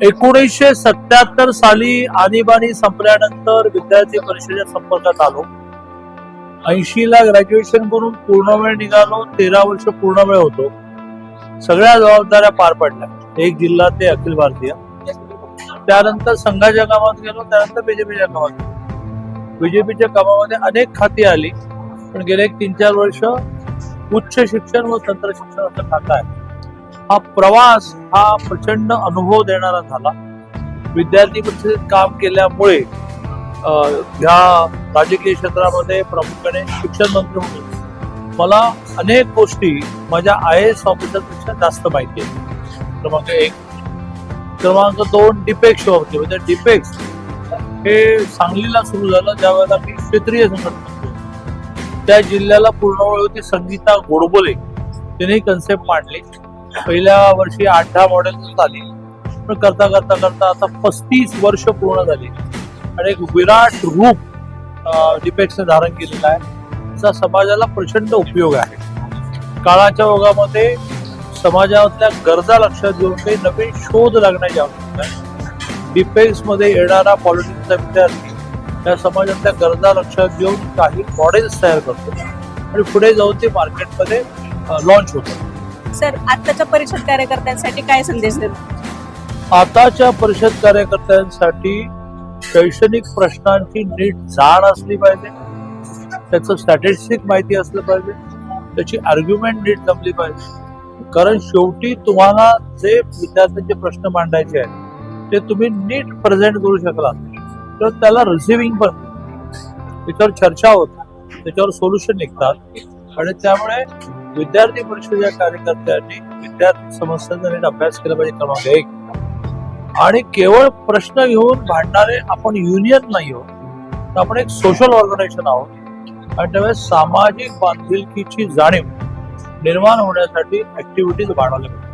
1977 साली आणीबाणी संपल्यानंतर विद्यार्थी परिषदेच्या संपर्कात आलो. 80 ला ग्रॅज्युएशन करून पूर्ण वेळ निघालो. 13 वर्ष पूर्ण वेळ होतो. सगळ्या जबाबदाऱ्या पार पडल्या, एक जिल्हा ते अखिल भारतीय. त्यानंतर संघाच्या कामात गेलो. त्यानंतर बीजेपीच्या कामात गेलो. बीजेपीच्या कामामध्ये अनेक खाती आली, पण गेले 3-4 वर्ष उच्च शिक्षण व तंत्र शिक्षणाचं खातं आहे. हा प्रवास हा प्रचंड अनुभव देणारा झाला. विद्यार्थी परिषदेत काम केल्यामुळे ह्या राजकीय क्षेत्रामध्ये प्रमुखाने शिक्षण मंत्री म्हणून मला अनेक गोष्टी माझ्या IAS ऑफिसरपेक्षा जास्त माहिती आहे. क्रमांक 1. क्रमांक 2, डिपेक्स होते. म्हणजे डिपेक्स हे सांगलीला सुरू झालं ज्या वेळेला मी क्षेत्रीय संघटना होतो. त्या जिल्ह्याला पूर्ण वेळ होती संगीता गोडबोले. तिने कन्सेप्ट मांडली. पहिल्या वर्षी 8-10 मॉडेल आली, पण करता करता करता आता 35 वर्ष पूर्ण झाली आणि एक विराट रूप डिपेक्सने धारण केलेला आहे. त्याचा समाजाला प्रचंड उपयोग आहे. काळाच्या ओघामध्ये समाजातल्या गरजा लक्षात घेऊन काही नवीन शोध लागण्याची आवश्यकता आहे. डिपेक्स मध्ये येणारा पॉलिटिक्सचा विद्यार्थी त्या समाजातल्या गरजा लक्षात घेऊन काही मॉडेल्स तयार करतो आणि पुढे जाऊन ते मार्केटमध्ये लॉन्च होतं. सर, आताच्या परिषद कार्यकर्त्यांसाठी काय संदेश देतो? आताच्या परिषद कार्यकर्त्यांसाठी शैक्षणिक प्रश्नांची नीट जाण असली पाहिजे, त्याचं स्टॅटिस्टिक माहिती असलं पाहिजे, त्याची आर्ग्युमेंट नीट जमली पाहिजे. कारण शेवटी तुम्हाला जे विद्यार्थ्यांचे प्रश्न मांडायचे आहेत ते तुम्ही नीट प्रेझेंट करू शकला तर त्याला रिसिव्हिंग पण, त्याच्यावर चर्चा होते, त्याच्यावर सोल्युशन निघतात आणि त्यामुळे विद्यार्थी परिषदेच्या कार्यकर्त्यांनी विद्यार्थी समस्यांचा नीट अभ्यास केला पाहिजे. क्रमांक 1. आणि केवळ प्रश्न घेऊन भांडणारे आपण युनियन नाही आहोत, तर आपण एक सोशल ऑर्गनायझेशन आहोत आणि त्यामुळे सामाजिक बांधिलकीची जाणीव निर्माण होण्यासाठी ऍक्टिव्हिटीज वाढवल्या पाहिजे.